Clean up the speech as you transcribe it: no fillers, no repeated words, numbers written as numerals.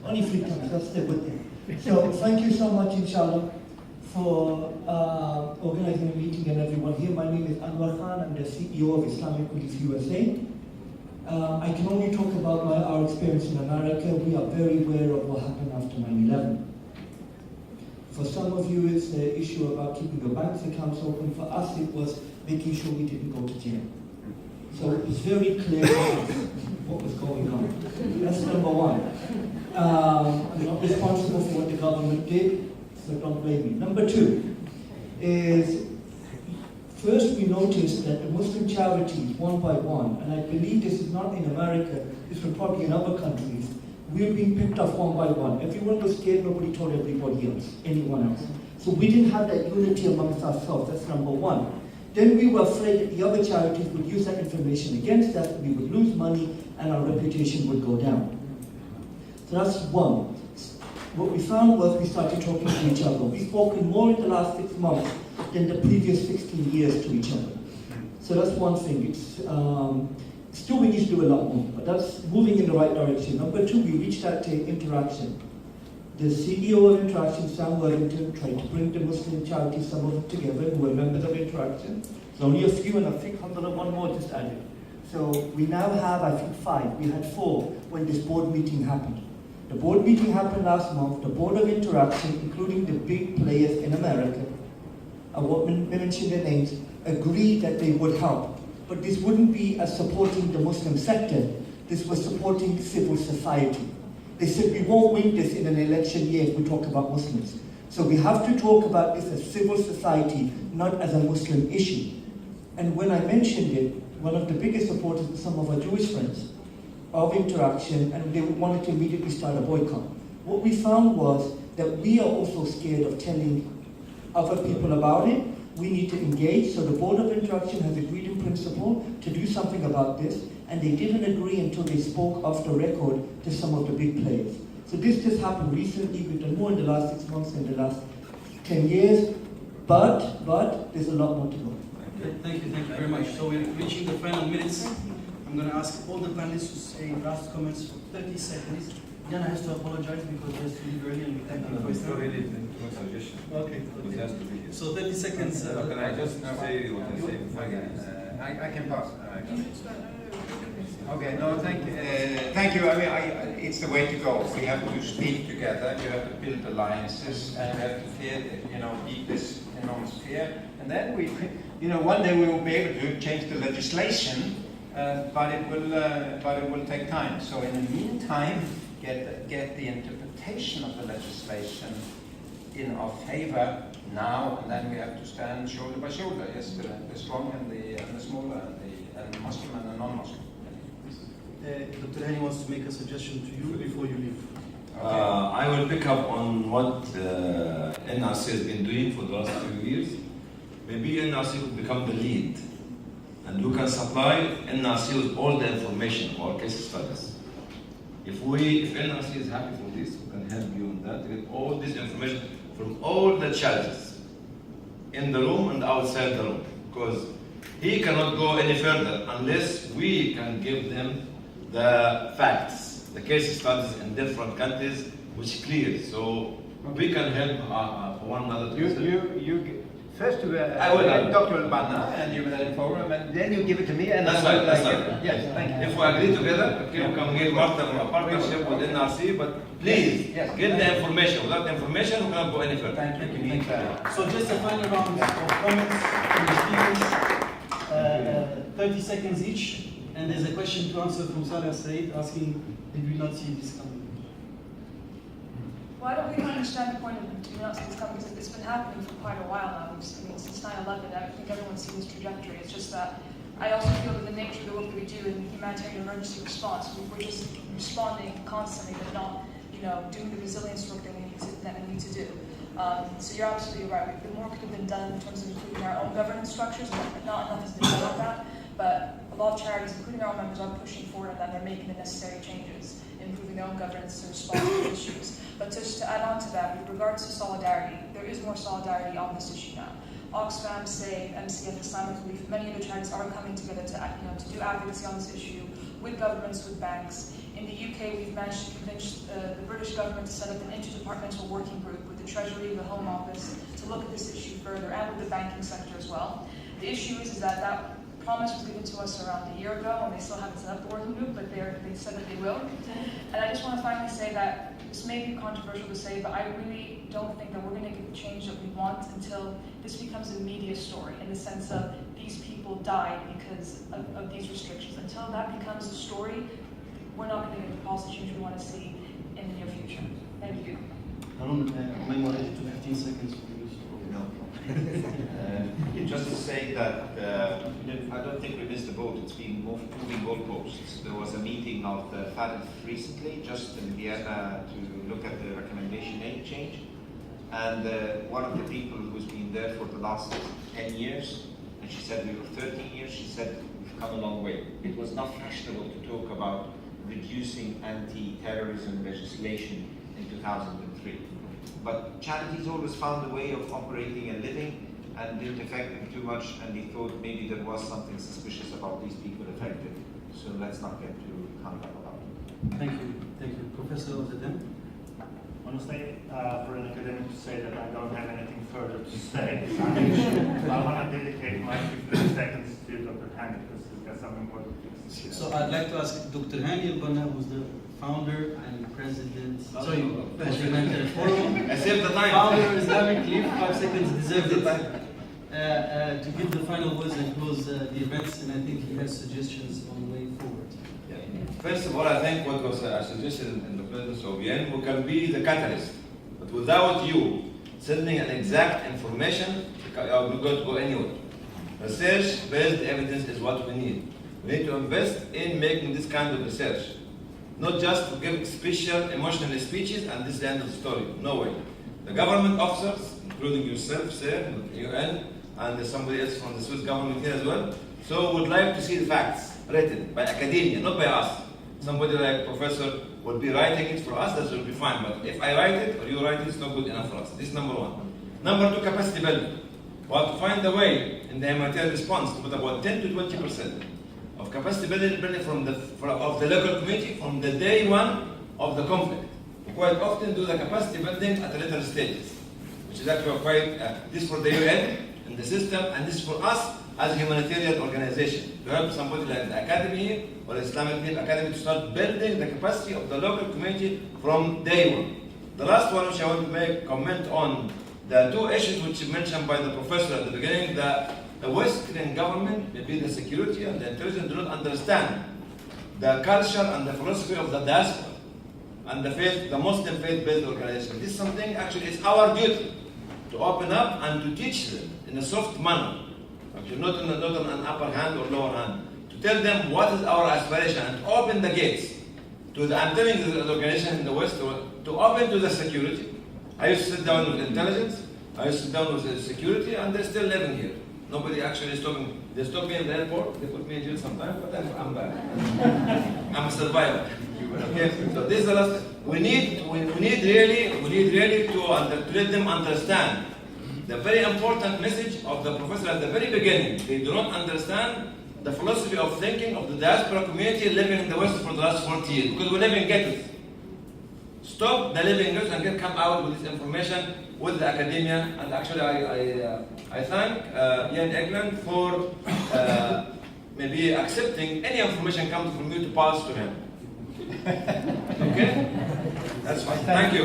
Only 3 times, that's the good thing. So thank you so much, inshallah, for organizing a meeting and everyone here. My name is Anwar Khan, I'm the CEO of Islamic Police USA. I can only talk about our experience in America. We are very aware of what happened after 9/11. For some of you, it's the issue about keeping your bank accounts open. For us, it was making sure we didn't go to jail. So it was very clear to us what was going on. That's number one. I'm not responsible for what the government did, so don't blame me. Number two is, first we noticed that the Muslim charities, one by one, and I believe this is not in America, this was probably in other countries, we're being picked off one by one. Everyone was scared, nobody told everybody else, anyone else. So we didn't have that unity amongst ourselves, that's number one. Then we were afraid that the other charities would use that information against us, we would lose money, and our reputation would go down. So that's one. What we found was we started talking to each other. We've spoken more in the last 6 months than the previous 16 years to each other. So that's one thing. It's still we need to do a lot more, but that's moving in the right direction. Number two, we reached out to Interaction. The CEO of Interaction, Sam Worthington, tried to bring the Muslim charities, some of them together, who were members of Interaction. There's only a few, and I think one more just added. So we now have, I think, 5. We had 4 when this board meeting happened. The board meeting happened last month. The board of Interaction, including the big players in America, I won't mention their names, agreed that they would help. But this wouldn't be as supporting the Muslim sector. This was supporting civil society. They said we won't win this in an election year if we talk about Muslims. So we have to talk about this as civil society, not as a Muslim issue. And when I mentioned it, one of the biggest supporters was some of our Jewish friends of Interaction, and they wanted to immediately start a boycott. What we found was that we are also scared of telling other people about it. We need to engage, so the Board of Interaction has agreed in principle to do something about this, and they didn't agree until they spoke off the record to some of the big players. So this just happened recently. We've done more in the last 6 months than the last 10 years, but there's a lot more to go. Thank you very much. So we're reaching the final minutes. I'm going to ask all the panelists to say last comments for 30 seconds. Jana has to apologize because he has to leave early, and we thank you for his time. Okay. So 30 seconds. Can I just say what I say? I can pass. Okay, no, thank you. I mean, it's the way to go. We have to speak together. You have to build alliances, and we have to beat this enormous fear. And then one day we will be able to change the legislation, but it will take time. So in the meantime, get the interpretation of the legislation in our favor now, and then we have to stand shoulder by shoulder. Yes, the strong and the smaller, and the Muslim and the non-Muslim. Dr. Hany wants to make a suggestion to you before you leave. I will pick up on what NRC has been doing for the last few years. Maybe NRC will become the lead, and we can supply NRC with all the information or case studies. If NRC is happy for this, we can help you on that, to get all this information from all the charities in the room and outside the room, because he cannot go any further unless we can give them the facts, the case studies in different countries, which clear. So we can help one another. First to Dr. Al-Banna and Humantarian Forum, and then you give it to me. And that's right. Yes, thank you. If we agree together, okay, we can get a partnership with NRC, but please get the information. Without the information, we cannot go any further. Thank you. So just a final round of comments from the speakers, 30 seconds each, and there's a question to answer from Saleh Said asking, did we not see this coming? Well, I don't really understand the point of do not see this coming, because it's been happening for quite a while now. Since 9/11, I think everyone's seen this trajectory. It's just that I also feel that the nature of the work that we do in humanitarian emergency response, we're just responding constantly, but not, doing the resilience work that we need to do. So you're absolutely right. More could have been done in terms of improving our own governance structures, but not enough has been done on that. But a lot of charities, including our own members, are pushing forward on that. They're making the necessary changes, improving their own governance to respond to issues. But just to add on to that, with regards to solidarity, there is more solidarity on this issue now. Oxfam, SAVE, MCF, Islamic Relief, many other charities are coming together to do advocacy on this issue. with governments, with banks. In the UK, we've managed to convince the British government to set up an interdepartmental working group with the Treasury, the Home Office, to look at this issue further, and with the banking sector as well. The issue is that that promise was given to us around a year ago, and they still haven't set up the working group, but they said that they will. And I just want to finally say that this may be controversial to say, but I really don't think that we're going to get the change that we want until this becomes a media story, in the sense of these people died because of these restrictions. Until that becomes a story, we're not going to get the policy change we want to see in the near future. Thank you. Harun, am I moderated to 15 seconds for you? No. Just to say that I don't think we missed the boat. It's been moving goalposts. There was a meeting of the FATF recently, just in Vienna, to look at the recommendation 8 change. And one of the people who's been there for the last 10 years, and she said we were 13 years, she said we've come a long way. It was not fashionable to talk about reducing anti-terrorism legislation in 2003. But charities always found a way of operating and living, and didn't affect them too much, and they thought maybe there was something suspicious about these people affected. So let's not get too hung up about it. Thank you. Thank you. Professor Ozadem? Honestly, for an academic to say that I don't have anything further to say, I want to dedicate my 15 seconds to Dr. Hany, because he's got some important things to say. So I'd like to ask Dr. Hany al-Banna, who's the founder and president of the Humantarian Forum. I saved the time. Founder of Islamic League, 5 seconds, deserved it. To give the final words and close the events, and I think he has suggestions on the way forward. First of all, I think what was suggested in the presence of Yen, who can be the catalyst. But without you sending an exact information, we're not going to go anywhere. Research-based evidence is what we need. We need to invest in making this kind of research. Not just to give special emotional speeches and this is the end of the story. No way. The government officers, including yourself, sir, UN, and somebody else from the Swiss government here as well, so would like to see the facts written by academia, not by us. Somebody like Professor would be writing it for us, that will be fine. But if I write it or you write it, it's not good enough for us. This is number one. Number two, capacity building. We have to find a way in the humanitarian response to put about 10 to 20% of capacity building from the local community from the day one of the conflict. We quite often do the capacity building at a later stages, which is actually quite, this for the UN and the system, and this for us as a humanitarian organization, to help somebody like the Academy or Islamic League Academy to start building the capacity of the local community from day one. The last one which I want to make comment on, the two issues which mentioned by the professor at the beginning, that the Western government, maybe the security and the intelligence, do not understand the culture and the philosophy of the diaspora and the faith, the Muslim faith-based organization. This is something actually it's our duty to open up and to teach them in a soft manner, actually not on an upper hand or lower hand, to tell them what is our aspiration and open the gates to the, I'm telling the organization in the West to open to the security. I used to sit down with intelligence, I used to sit down with the security, and they're still living here. Nobody actually is talking. They stop me in the airport, they put me in jail sometimes, but I'm back. I'm a survivor. Okay, so this is the last. We need really to let them understand the very important message of the professor at the very beginning. They do not understand the philosophy of thinking of the diaspora community living in the West for the last 40 years, because we live in ghettos. Stop the living ghettos and come out with this information with the academia. And actually, I thank Jan Egland for maybe accepting any information comes from you to pass to him. Okay? That's fine. Thank you.